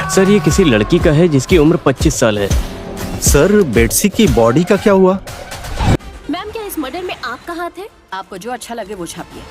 Sir ये किसी लड़की का है जिसकी उम्र 25 साल है। सर बेटसी की बॉडी का क्या हुआ? मैम क्या इस मर्डर में आपका हाथ है? आपको जो अच्छा लगे वो छापिए।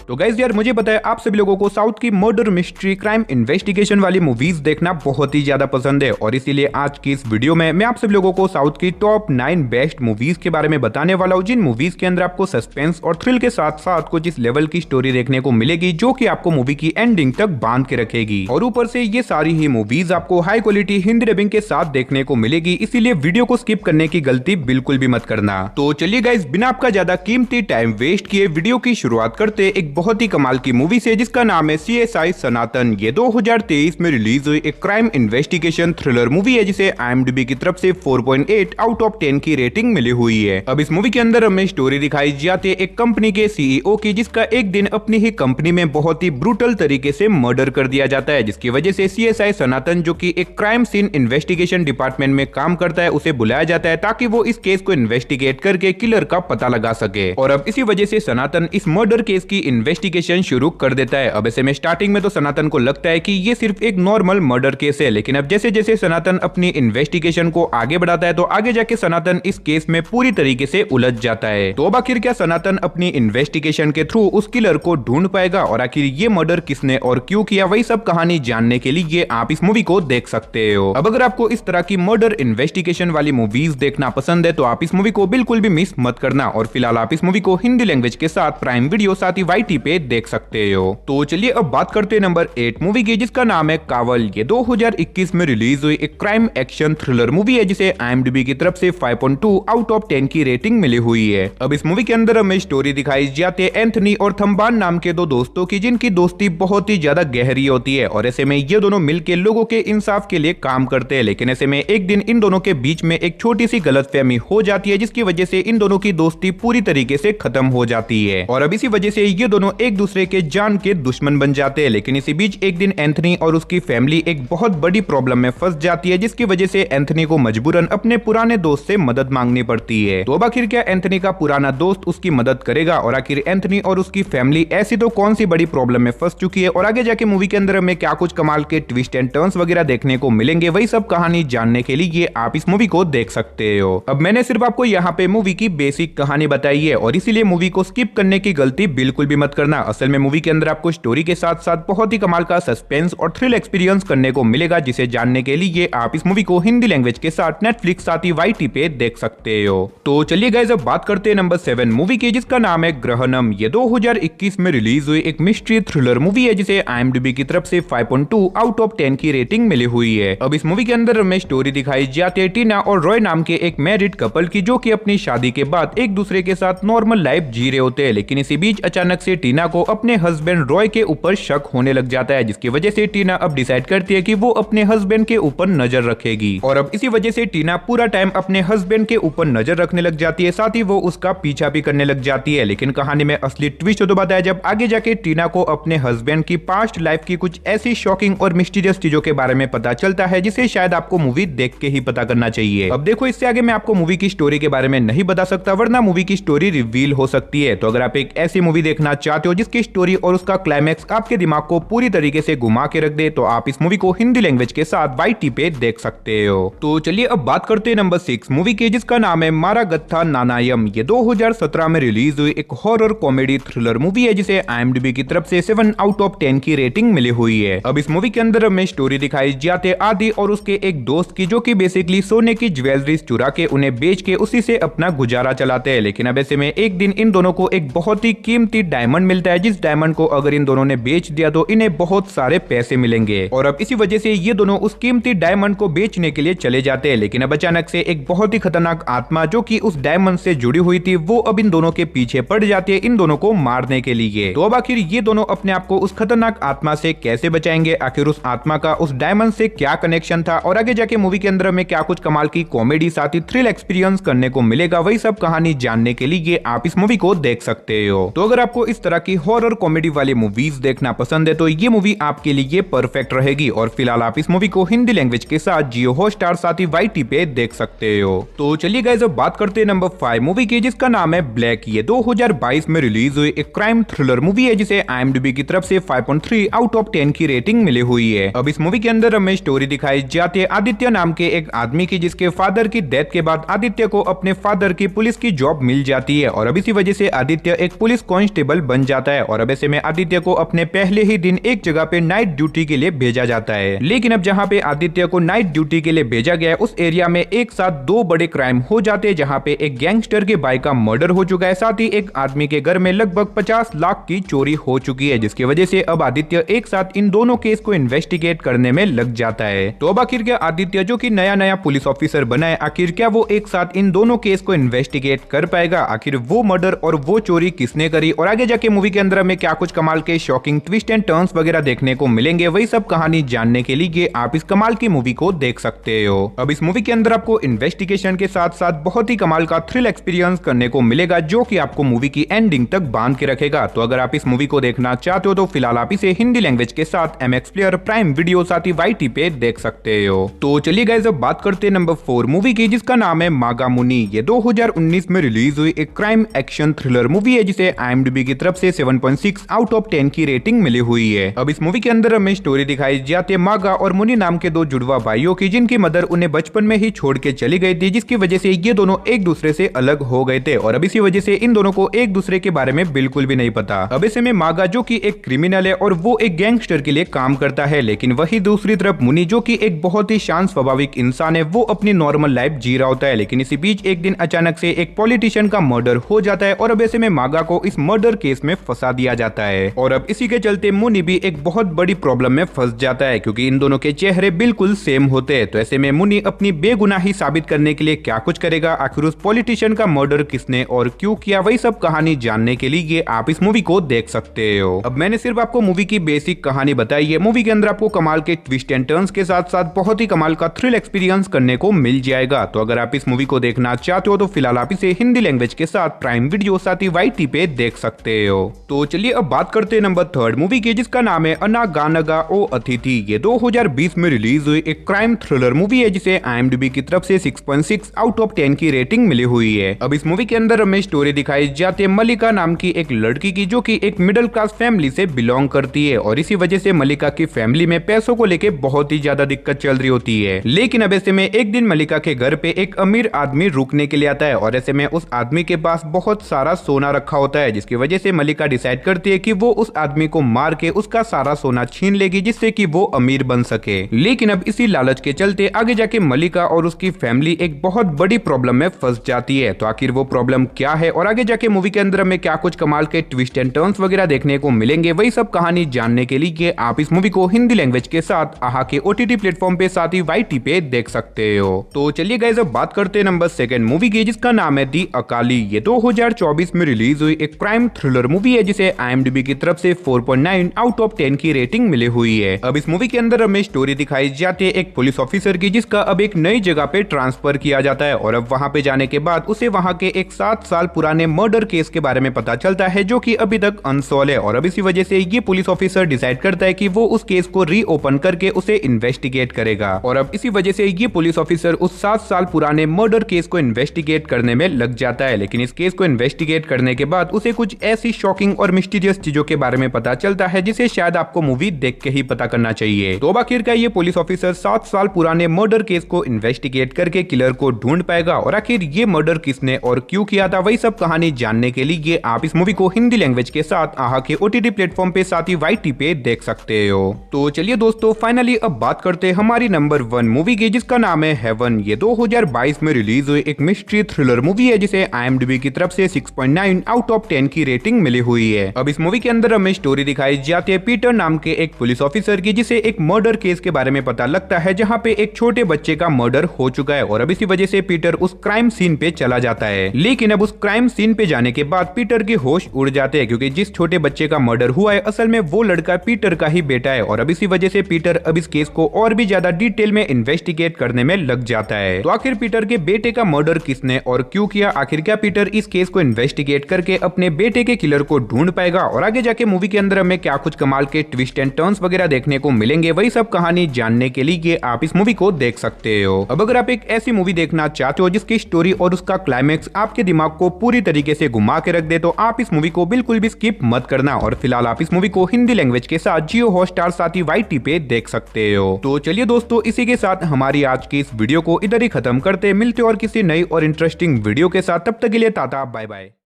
तो गाइस यार मुझे पता है आप सभी लोगों को साउथ की मर्डर मिस्ट्री क्राइम इन्वेस्टिगेशन वाली मूवीज देखना बहुत ही ज्यादा पसंद है और इसीलिए आज की इस वीडियो में मैं आप सभी लोगों को साउथ की टॉप 9 बेस्ट मूवीज के बारे में बताने वाला हूँ, जिन मूवीज के अंदर आपको सस्पेंस और थ्रिल के साथ साथ कुछ इस लेवल की स्टोरी देखने को मिलेगी जो कि आपको मूवी की एंडिंग तक बांध के रखेगी। और ऊपर से ये सारी ही मूवीज आपको हाई क्वालिटी हिंदी डबिंग के साथ देखने को मिलेगी, इसीलिए वीडियो को स्किप करने की गलती बिल्कुल भी मत करना। तो चलिए गाइस बिना आपका ज्यादा कीमती टाइम वेस्ट किए वीडियो की शुरुआत करते एक बहुत ही कमाल की मूवी से जिसका नाम है CSI सनातन। ये 2023 में रिलीज हुई एक क्राइम इन्वेस्टिगेशन थ्रिलर मूवी है जिसे IMDb की तरफ से 4.8 आउट ऑफ 10 की रेटिंग मिली हुई है। अब इस मूवी के अंदर हमें स्टोरी दिखाई जाती है एक कंपनी के CEO की, जिसका एक दिन अपनी ही कंपनी में बहुत ही ब्रूटल तरीके से मर्डर कर दिया जाता है, जिसकी वजह से CSI सनातन जो कि एक क्राइम सीन इन्वेस्टिगेशन डिपार्टमेंट में काम करता है उसे बुलाया जाता है ताकि वो इस केस को इन्वेस्टिगेट करके किलर का पता लगा सके। और अब इसी वजह से सनातन इस मर्डर केस की इन्वेस्टिगेशन शुरू कर देता है। अब ऐसे में स्टार्टिंग में तो सनातन को लगता है कि ये सिर्फ एक नॉर्मल मर्डर केस है, लेकिन अब जैसे जैसे सनातन अपनी इन्वेस्टिगेशन को आगे बढ़ाता है तो आगे जाके सनातन इस केस में पूरी तरीके से उलझ जाता है। तो अब आखिर क्या सनातन अपनी इन्वेस्टिगेशन के थ्रू उस किलर को ढूंढ पाएगा और आखिर ये मर्डर किसने और क्यों किया, वही सब कहानी जानने के लिए आप इस मूवी को देख सकते हो। अब अगर आपको इस तरह की मर्डर इन्वेस्टिगेशन वाली मूवीज देखना पसंद है तो आप इस मूवी को बिल्कुल भी मिस मत करना। और फिलहाल आप इस मूवी को हिंदी लैंग्वेज के साथ प्राइम वीडियो साथ ही YT पे देख सकते हो। तो चलिए अब बात करते हैं नंबर 8 मूवी की, जिसका नाम है कावल। ये 2021 में रिलीज हुई एक क्राइम एक्शन थ्रिलर मूवी है जिसे IMDb की तरफ से 5.2 आउट ऑफ 10 की रेटिंग मिली हुई है। अब इस मूवी के अंदर हमें स्टोरी दिखाई जाती है एंथनी और थम्बान नाम के दो दोस्तों की, जिनकी दोस्ती बहुत ही ज्यादा गहरी होती है और ऐसे में ये दोनों मिलकर लोगों के इंसाफ के लिए काम करते हैं। लेकिन ऐसे में एक दिन इन दोनों के बीच में एक छोटी सी गलतफहमी हो जाती है, जिसकी वजह से इन दोनों की दोस्ती पूरी तरीके से खत्म हो जाती है और अब इसी वजह से ये दोनों एक दूसरे के जान के दुश्मन बन जाते हैं। लेकिन इसी बीच एक दिन एंथनी और उसकी फैमिली एक बहुत बड़ी प्रॉब्लम में फंस जाती है, जिसकी वजह से एंथनी को मजबूरन अपने पुराने दोस्त से मदद मांगनी पड़ती है। तो अब आखिर क्या एंथनी का पुराना दोस्त उसकी मदद करेगा और आखिर एंथनी और उसकी फैमिली ऐसी तो कौन सी बड़ी प्रॉब्लम में फंस चुकी है और आगे जाके मूवी के अंदर हमें क्या कुछ कमाल के ट्विस्ट एंड टर्न्स वगैरह देखने को मिलेंगे, वही सब कहानी जानने के लिए आप इस मूवी को देख सकते हो। अब मैंने सिर्फ आपको यहाँ पे मूवी की बेसिक कहानी बताई है और इसीलिए मूवी को स्किप करने की गलती बिल्कुल भी मत करना। असल में मूवी के अंदर आपको स्टोरी के साथ साथ बहुत ही कमाल का सस्पेंस और थ्रिल एक्सपीरियंस करने को मिलेगा, जिसे जानने के लिए आप इस मूवी को हिंदी लैंग्वेज के साथ नेटफ्लिक्स साथ ही YT पे देख सकते हो। तो चलिए गाइस अब बात करते हैं नंबर 7 मूवी की, जिसका नाम है ग्रहणम। ये 2021 में रिलीज हुई एक मिस्ट्री थ्रिलर मूवी है जिसे IMDb की तरफ से 5.2 आउट ऑफ 10 की रेटिंग मिली हुई है। अब इस मूवी के अंदर हमें स्टोरी दिखाई जाती है टीना और रॉय नाम के एक मैरिड कपल की, जो कि अपनी शादी के बाद एक दूसरे के साथ नॉर्मल लाइफ जी रहे होते हैं। लेकिन इसी बीच अचानक से टीना को अपने हस्बैंड रॉय के ऊपर शक होने लग जाता है, जिसकी वजह से टीना अब डिसाइड करती है कि वो अपने हस्बैंड के ऊपर नजर रखेगी और अब इसी वजह से टीना पूरा टाइम अपने हस्बैंड के ऊपर नजर रखने लग जाती है, साथ ही वो उसका पीछा भी करने लग जाती है। लेकिन कहानी में असली ट्विस्ट तो बताया जब आगे जाके टीना को अपने हस्बैंड की पास्ट लाइफ की कुछ ऐसी शॉकिंग और मिस्टीरियस चीजों के बारे में पता चलता है, जिसे शायद आपको मूवी देख के ही पता करना चाहिए। अब देखो इससे आगे मैं आपको मूवी की स्टोरी के बारे में नहीं बता सकता, वरना मूवी की स्टोरी रिवील हो सकती है। तो अगर आप एक ऐसी मूवी देखना चाहते हो जिसकी स्टोरी और उसका क्लाइमैक्स आपके दिमाग को पूरी तरीके से घुमा के रख दे, तो आप इस मूवी को हिंदी लैंग्वेज के साथ YT पे देख सकते हो। तो चलिए अब बात करते हैं नंबर 6 मूवी की, जिसका नाम है मारागत्था नानायम। ये 2017 में रिलीज हुई एक हॉरर कॉमेडी थ्रिलर मूवी है जिसे IMDb की तरफ से 7 आउट ऑफ 10 की रेटिंग मिली हुई है। अब इस मूवी के अंदर हमें स्टोरी दिखाई जाती है आदि और उसके एक दोस्त की, जो कि बेसिकली सोने की ज्वेलरीज चुरा के उन्हें बेच के उसी से अपना गुजारा चलाते हैं। लेकिन अब ऐसे में एक दिन इन दोनों को एक बहुत ही कीमती डायमंड मिलता है, जिस डायमंड को अगर इन दोनों ने बेच दिया तो इन्हें बहुत सारे पैसे मिलेंगे और अब इसी वजह से ये दोनों उस कीमती डायमंड को बेचने के लिए चले जाते हैं। लेकिन अब अचानक से एक बहुत ही खतरनाक आत्मा, जो कि उस डायमंड से जुड़ी हुई थी, वो अब इन दोनों के पीछे पड़ जाती है इन दोनों को मारने के लिए। तो अब आखिर ये दोनों अपने आप को उस खतरनाक आत्मा से कैसे बचाएंगे, आखिर उस आत्मा का उस डायमंड से क्या कनेक्शन था और आगे जाके मूवी के अंदर में क्या कुछ कमाल की कॉमेडी साथ ही थ्रिल एक्सपीरियंस करने को मिलेगा, वही सब कहानी जानने के लिए आप इस मूवी को देख सकते हो। तो अगर आपको इस तरह तरह की हॉरर कॉमेडी वाली मूवीज देखना पसंद है तो ये मूवी आपके लिए परफेक्ट रहेगी। और फिलहाल आप इस मूवी को हिंदी लैंग्वेज के साथ जियो हॉटस्टार साथ ही YT पे देख सकते हो। तो चलिए गाइस अब बात करते हैं नंबर 5 मूवी की, जिसका नाम है ब्लैक। ये 2022 में रिलीज हुई एक क्राइम थ्रिलर मूवी है जिसे IMDb की तरफ से 5.3 आउट ऑफ 10 की रेटिंग मिली हुई है। अब इस मूवी के अंदर हमें स्टोरी दिखाई जाती है आदित्य नाम के एक आदमी की, जिसके फादर की डेथ के बाद आदित्य को अपने फादर की पुलिस की जॉब मिल जाती है और अब इसी वजह से आदित्य एक पुलिस कांस्टेबल बन जाता है। और अब ऐसे में आदित्य को अपने पहले ही दिन एक जगह पे नाइट ड्यूटी के लिए भेजा जाता है। लेकिन अब जहाँ पे आदित्य को नाइट ड्यूटी के लिए भेजा गया है उस एरिया में एक साथ 2 बड़े क्राइम हो जाते हैं, जहाँ पे एक गैंगस्टर के भाई का मर्डर हो चुका है, साथ ही एक आदमी के घर में लगभग 50 लाख की चोरी हो चुकी है, जिसकी वजह से अब आदित्य एक साथ इन दोनों केस को इन्वेस्टिगेट करने में लग जाता है। तो अब आखिर क्या आदित्य जो कि नया नया पुलिस ऑफिसर बना है, आखिर क्या वो एक साथ इन दोनों केस को इन्वेस्टिगेट कर पाएगा? आखिर वो मर्डर और वो चोरी किसने करी और आगे जाके मूवी के अंदर हमें क्या कुछ कमाल के शॉकिंग ट्विस्ट एंड टर्न्स वगैरह देखने को मिलेंगे, वही सब कहानी जानने के लिए आप इस कमाल की मूवी को देख सकते हो। अब इस मूवी के अंदर आपको इन्वेस्टिगेशन के साथ साथ बहुत ही कमाल का थ्रिल एक्सपीरियंस करने को मिलेगा, जो कि आपको मूवी की एंडिंग तक बांध के रखेगा। तो अगर आप इस मूवी को देखना चाहते हो तो फिलहाल आप इसे हिंदी लैंग्वेज के साथ MX प्लेयर, प्राइम वीडियो साथ ही YT पे देख सकते हो। तो चलिए गाइस अब बात करते हैं नंबर 4 मूवी की, जिसका नाम है मागा मुनि। ये 2019 में रिलीज हुई एक क्राइम एक्शन थ्रिलर मूवी है जिसे IMDb की तरफ से 7.6 आउट ऑफ 10 की रेटिंग मिली हुई है। अब इस मूवी के अंदर हमें स्टोरी दिखाई जाती है मागा और मुनि नाम के 2 जुड़वा भाइयों की, जिनकी मदर उन्हें बचपन में ही छोड़ के चली गई थी, जिसकी वजह से ये दोनों एक दूसरे से अलग हो गए थे और अब इसी वजह से इन दोनों को एक दूसरे के बारे में बिल्कुल भी नहीं पता। अब ऐसे में मागा जो कि एक क्रिमिनल है और वो एक गैंगस्टर के लिए काम करता है, लेकिन वही दूसरी तरफ मुनि जो कि एक बहुत ही शांत स्वाभाविक इंसान है, वो अपनी नॉर्मल लाइफ जी रहा होता है। लेकिन इसी बीच एक दिन अचानक से एक पॉलिटिशियन का मर्डर हो जाता है और अब ऐसे में मागा को इस मर्डर केस में फंसा दिया जाता है और अब इसी के चलते मुनि भी एक बहुत बड़ी प्रॉब्लम में फंस जाता है, क्योंकि इन दोनों के चेहरे बिल्कुल सेम होते हैं। तो ऐसे में मुनि अपनी बेगुनाही साबित करने के लिए क्या कुछ करेगा, आखिर उस पॉलिटिशियन का मर्डर किसने और क्यों किया, वही सब कहानी जानने के लिए आप इस मूवी को देख सकते हो। अब मैंने सिर्फ आपको मूवी की बेसिक कहानी बताई है, मूवी के अंदर आपको कमाल के ट्विस्ट एंड टर्न्स के साथ साथ बहुत ही कमाल का थ्रिल एक्सपीरियंस करने को मिल जाएगा। तो अगर आप इस मूवी को देखना चाहते हो तो फिलहाल आप इसे हिंदी लैंग्वेज के साथ प्राइम वीडियो साथ ही YT पे देख सकते हो। तो चलिए अब बात करते हैं नंबर 3 मूवी की, जिसका नाम है अनागानगा ओ अतिथि। ये 2020 में रिलीज हुई एक क्राइम थ्रिलर मूवी है जिसे IMDb की तरफ से 6.6 आउट ऑफ 10 की रेटिंग मिली हुई है। अब इस मूवी के अंदर हमें स्टोरी दिखाई जाती है मल्लिका नाम की एक लड़की की, जो कि एक मिडिल क्लास फैमिली से बिलोंग करती है और इसी वजह से मल्लिका की फैमिली में पैसों को लेके बहुत ही ज्यादा दिक्कत चल रही होती है। लेकिन अब ऐसे में एक दिन मल्लिका के घर पे एक अमीर आदमी रुकने के लिए आता है और ऐसे में उस आदमी के पास बहुत सारा सोना रखा होता है, जिसकी वजह से मल्लिका डिसाइड करती है कि वो उस आदमी को मार के उसका सारा सोना छीन लेगी, जिससे कि वो अमीर बन सके। लेकिन अब इसी लालच के चलते आगे जाके मल्लिका और उसकी फैमिली एक बहुत बड़ी प्रॉब्लम में फंस जाती है। तो आखिर वो प्रॉब्लम क्या है और आगे जाके मूवी के अंदर हमें क्या कुछ कमाल के ट्विस्ट एंड टर्न्स वगैरह देखने को मिलेंगे, वही सब कहानी जानने के लिए आप इस मूवी को हिंदी लैंग्वेज के साथ आहा के OTT प्लेटफॉर्म पे साथ ही YT पे देख सकते हो। तो चलिए गाइस अब बात करते हैं नंबर 2 मूवी की, जिसका नाम है दी अकाली। ये 2024 में रिलीज हुई एक क्राइम थ्रिलर मूवी है जिसे IMDb की तरफ से 4.9 आउट ऑफ 10 की रेटिंग मिली हुई है। अब इस मूवी के अंदर हमें स्टोरी दिखाई जाती है एक पुलिस ऑफिसर की, जिसका अब एक नई जगह पे ट्रांसफर किया जाता है और अब वहां पे जाने के बाद उसे वहां के एक 7 साल पुराने मर्डर केस के बारे में पता चलता है, जो कि अभी तक अनसॉल्व है और अब इसी वजह से ये पुलिस ऑफिसर डिसाइड करता है कि वो उस केस को रीओपन करके उसे इन्वेस्टिगेट करेगा और अब इसी वजह से ये पुलिस ऑफिसर उस 7 साल पुराने मर्डर केस को इन्वेस्टिगेट करने में लग जाता है। लेकिन इस केस को इन्वेस्टिगेट करने के बाद उसे कुछ ऐसी शॉकिंग और मिस्टीरियस चीजों के बारे में पता चलता है जिसे शायद आपको मूवी देख के ही पता करना चाहिए। तो आखिर का ये पुलिस ऑफिसर 7 साल पुराने मर्डर केस को इन्वेस्टिगेट करके किलर को ढूंढ पाएगा और आखिर ये मर्डर किसने और क्यों किया था, वही सब कहानी जानने के लिए आप इस मूवी को हिंदी लैंग्वेज के साथ आहा के OTT प्लेटफॉर्म पे साथ ही YT पे देख सकते हो। तो चलिए दोस्तों फाइनली अब बात करते हैं हमारी नंबर 1 मूवी की, जिसका नाम है हेवन। ये 2022 में रिलीज हुई एक मिस्ट्री थ्रिलर मूवी है जिसे IMDb की तरफ से 6.9 आउट ऑफ 10 की रेटिंग मिली हुई है। अब इस मूवी के अंदर हमें स्टोरी दिखाई जाती है पीटर नाम के एक पुलिस ऑफिसर की, जिसे एक मर्डर केस के बारे में पता लगता है जहां पे एक छोटे बच्चे का मर्डर हो चुका है और अब इसी वजह से पीटर उस क्राइम सीन पे चला जाता है। लेकिन अब उस क्राइम सीन पे जाने के बाद पीटर के होश उड़ जाते हैं, क्योंकि जिस छोटे बच्चे का मर्डर हुआ है असल में वो लड़का पीटर का ही बेटा है और अब इसी वजह से पीटर अब इस केस को और भी ज्यादा डिटेल में इन्वेस्टिगेट करने में लग जाता है। तो आखिर पीटर के बेटे का मर्डर किसने और क्यों किया, आखिर क्या पीटर इस केस को इन्वेस्टिगेट करके अपने बेटे के किलर को ढूंढ पाएगा और आगे जाके मूवी के अंदर हमें क्या कुछ कमाल के ट्विस्ट एंड टर्न्स वगैरह देखने को मिलेंगे, वही सब कहानी जानने के लिए आप इस मूवी को देख सकते हो। अब अगर आप एक ऐसी मूवी देखना चाहते हो जिसकी स्टोरी और उसका क्लाइमेक्स आपके दिमाग को पूरी तरीके से घुमा के रख दे, तो आप इस मूवी को बिल्कुल भी स्किप मत करना। और फिलहाल आप इस मूवी को हिंदी लैंग्वेज के साथ जियो हॉटस्टार साथ ही YT पे देख सकते हो। तो चलिए दोस्तों, इसी के साथ हमारी आज की इस वीडियो को इधर ही खत्म करते, मिलते और किसी नई और इंटरेस्टिंग वीडियो के साथ। तब तक के लिए टाटा बाय बाय।